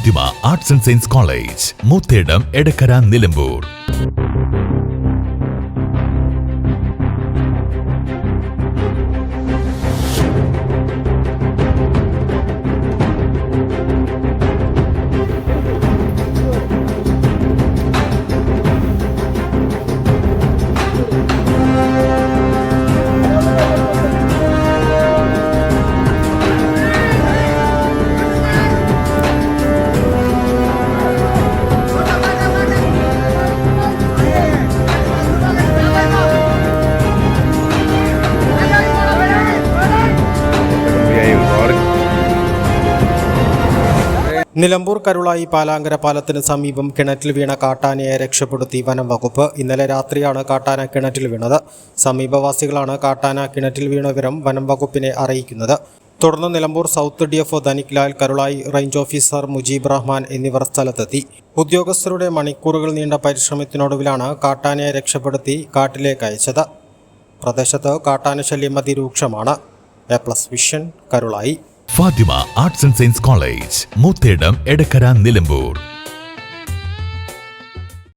Fathima arts and science college, Moothedam, Edakkara, Nilambur. Nilambur Karulayi Palankara പാലത്തിന് സമീപം കിണറ്റിൽ വീണ കാട്ടാനയെ രക്ഷപ്പെടുത്തി വനം വകുപ്പ്. ഇന്നലെ രാത്രിയാണ് കാട്ടാന കിണറ്റിൽ വീണത്. സമീപവാസികളാണ് കാട്ടാന കിണറ്റിൽ വീണ വിവരം വനം വകുപ്പിനെ അറിയിക്കുന്നത്. തുടർന്ന് Nilambur south DFO Dhanik Lal, Karulayi range officer Mujeeb Rahman എന്നിവർ സ്ഥലത്തെത്തി. ഉദ്യോഗസ്ഥരുടെ മണിക്കൂറുകൾ നീണ്ട പരിശ്രമത്തിനൊടുവിലാണ് കാട്ടാനയെ രക്ഷപ്പെടുത്തി കാട്ടിലേക്ക് അയച്ചത്. പ്രദേശത്ത് കാട്ടാന ശല്യം അതിരൂക്ഷമാണ്. A+ vision, Karulayi. Fathima arts and science college, Moothedam, Edakkara, Nilambur.